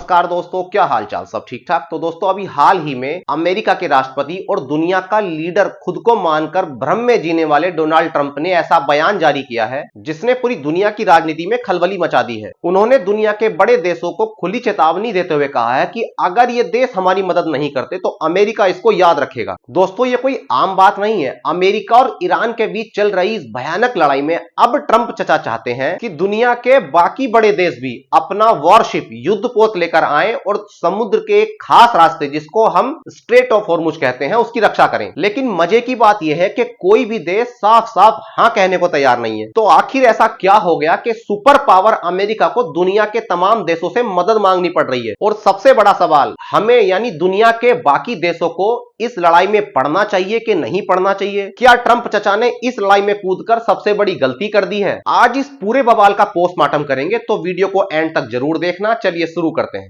नमस्कार दोस्तों, क्या हाल चाल? सब ठीक ठाक। तो दोस्तों अभी हाल ही में अमेरिका के राष्ट्रपति और दुनिया का लीडर खुद को मानकर भ्रम में जीने वाले डोनाल्ड ट्रंप ने ऐसा बयान जारी किया है जिसने पूरी दुनिया की राजनीति में खलबली मचा दी है। उन्होंने दुनिया के बड़े देशों को खुली चेतावनी देते हुए कहा है कि अगर ये देश हमारी मदद नहीं करते तो अमेरिका इसको याद रखेगा। दोस्तों ये कोई आम बात नहीं है। अमेरिका और ईरान के बीच चल रही इस भयानक लड़ाई में अब ट्रंप चचा चाहते हैं कि दुनिया के बाकी बड़े देश भी अपना वॉरशिप युद्धपोत लेकर आए और समुद्र के एक खास रास्ते जिसको हम स्ट्रेट ऑफ हॉर्मुज कहते हैं उसकी रक्षा करें। लेकिन मजे की बात यह है कि कोई भी देश साफ साफ हां कहने को तैयार नहीं है। तो आखिर ऐसा क्या हो गया कि सुपर पावर अमेरिका को दुनिया के तमाम देशों से मदद मांगनी पड़ रही है? और सबसे बड़ा सवाल, हमें यानी दुनिया के बाकी देशों को इस लड़ाई में पड़ना चाहिए कि नहीं पड़ना चाहिए? क्या ट्रंप चचा ने इस लड़ाई में कूदकर सबसे बड़ी गलती कर दी है? आज इस पूरे बवाल का पोस्टमार्टम करेंगे, तो वीडियो को एंड तक जरूर देखना। चलिए शुरू करते हैं।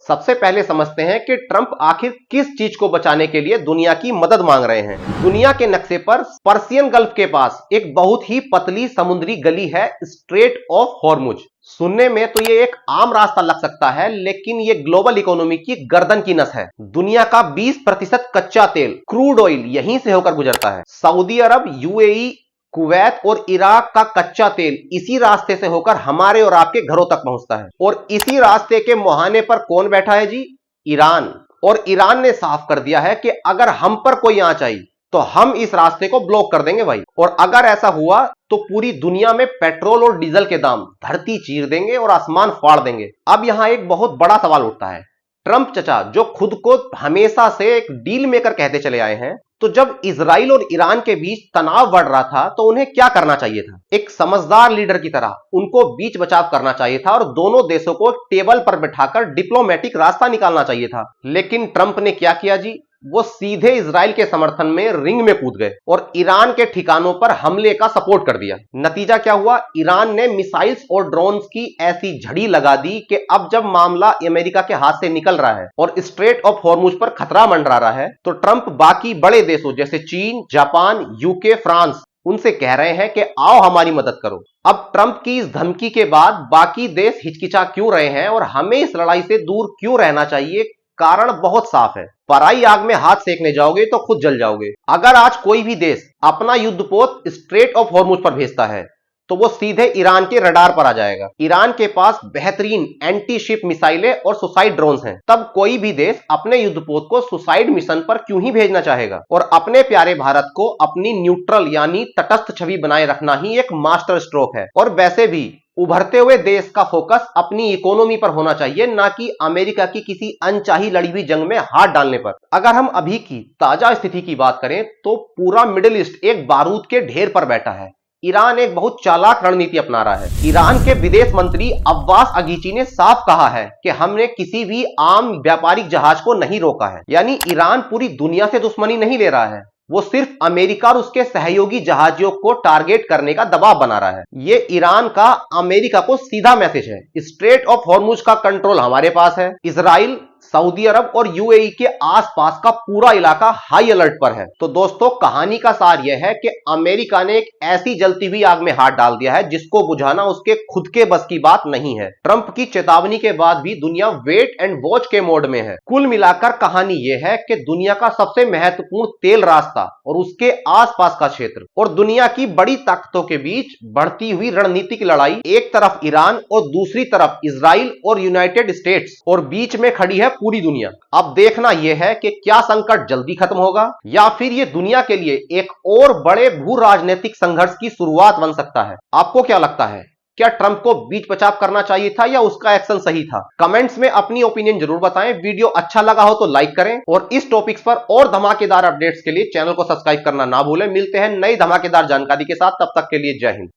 सबसे पहले समझते हैं कि ट्रंप आखिर किस चीज को बचाने के लिए दुनिया की मदद मांग रहे हैं। दुनिया के नक्शे पर पर्सियन गल्फ के पास एक बहुत ही पतली समुद्री गली है, स्ट्रेट ऑफ हॉर्मुज। सुनने में तो ये एक आम रास्ता लग सकता है, लेकिन ये ग्लोबल इकोनॉमी की गर्दन की नस है। दुनिया का 20% कच्चा तेल, क्रूड ऑयल यहीं से होकर गुजरता है। सऊदी अरब, यूएई, कुवैत और इराक का कच्चा तेल इसी रास्ते से होकर हमारे और आपके घरों तक पहुंचता है। और इसी रास्ते के मुहाने पर कौन बैठा है जी? ईरान। और ईरान ने साफ कर दिया है कि अगर हम पर कोई आंच आई तो हम इस रास्ते को ब्लॉक कर देंगे भाई। और अगर ऐसा हुआ तो पूरी दुनिया में पेट्रोल और डीजल के दाम धरती चीर देंगे और आसमान फाड़ देंगे। अब यहां एक बहुत बड़ा सवाल उठता है। ट्रंप चचा जो खुद को हमेशा से एक डील मेकर कहते चले आए हैं, तो जब इजराइल और ईरान के बीच तनाव बढ़ रहा था तो उन्हें क्या करना चाहिए था? एक समझदार लीडर की तरह उनको बीच बचाव करना चाहिए था और दोनों देशों को टेबल पर बिठाकर डिप्लोमेटिक रास्ता निकालना चाहिए था। लेकिन ट्रंप ने क्या किया जी? वो सीधे इजराइल के समर्थन में रिंग में कूद गए और ईरान के ठिकानों पर हमले का सपोर्ट कर दिया। नतीजा क्या हुआ? ईरान ने मिसाइल्स और ड्रोन्स की ऐसी झड़ी लगा दी कि अब जब मामला अमेरिका के हाथ से निकल रहा है और स्ट्रेट ऑफ हॉर्मुज पर खतरा मंडरा रहा है, तो ट्रंप बाकी बड़े देशों जैसे चीन, जापान, यूके, फ्रांस उनसे कह रहे हैं कि आओ हमारी मदद करो। अब ट्रंप की इस धमकी के बाद बाकी देश हिचकिचा क्यों रहे हैं और हमें इस लड़ाई से दूर क्यों रहना चाहिए? कारण बहुत साफ है। पराई आग में हाथ सेकने जाओगे तो खुद जल जाओगे। अगर आज कोई भी देश अपना युद्धपोत स्ट्रेट ऑफ हॉर्मुज पर भेजता है तो वो सीधे ईरान के रडार पर आ जाएगा। ईरान के पास बेहतरीन एंटी शिप मिसाइलें और सुसाइड ड्रोन्स हैं। तब कोई भी देश अपने युद्धपोत को सुसाइड मिशन पर क्यों ही भेजना चाहेगा? और अपने प्यारे भारत को अपनी न्यूट्रल यानी तटस्थ छवि बनाए रखना ही एक मास्टर स्ट्रोक है। और वैसे भी उभरते हुए देश का फोकस अपनी इकोनॉमी पर होना चाहिए, ना कि अमेरिका की किसी अनचाही लड़ी हुई जंग में हाथ डालने पर। अगर हम अभी की ताजा स्थिति की बात करें तो पूरा मिडिल ईस्ट एक बारूद के ढेर पर बैठा है। ईरान एक बहुत चालाक रणनीति अपना रहा है। ईरान के विदेश मंत्री अब्बास अगीची ने साफ कहा है कि हमने किसी भी आम व्यापारिक जहाज को नहीं रोका है। यानी ईरान पूरी दुनिया से दुश्मनी नहीं ले रहा है, वो सिर्फ अमेरिका और उसके सहयोगी जहाजों को टारगेट करने का दबाव बना रहा है। ये ईरान का अमेरिका को सीधा मैसेज है। स्ट्रेट ऑफ हॉर्मुज का कंट्रोल हमारे पास है। इजराइल, सऊदी अरब और यूएई के आसपास का पूरा इलाका हाई अलर्ट पर है। तो दोस्तों कहानी का सार यह है कि अमेरिका ने एक ऐसी जलती हुई आग में हाथ डाल दिया है जिसको बुझाना उसके खुद के बस की बात नहीं है। ट्रंप की चेतावनी के बाद भी दुनिया वेट एंड वॉच के मोड में है। कुल मिलाकर कहानी यह है कि दुनिया का सबसे महत्वपूर्ण तेल रास्ता और उसके आसपास का क्षेत्र और दुनिया की बड़ी ताकतों के बीच बढ़ती हुई रणनीतिक लड़ाई, एक तरफ ईरान और दूसरी तरफ इजराइल और यूनाइटेड स्टेट्स, और बीच में खड़ी है पूरी दुनिया। अब देखना यह है कि क्या संकट जल्दी खत्म होगा या फिर यह दुनिया के लिए एक और बड़े भू राजनीतिक संघर्ष की शुरुआत बन सकता है। आपको क्या लगता है? क्या ट्रंप को बीच बचाव करना चाहिए था या उसका एक्शन सही था? कमेंट्स में अपनी ओपिनियन जरूर बताएं। वीडियो अच्छा लगा हो तो लाइक करें और इस टॉपिक्स पर और धमाकेदार अपडेट्स के लिए चैनल को सब्सक्राइब करना ना भूलें। मिलते हैं नई धमाकेदार जानकारी के साथ, तब तक के लिए जय हिंद।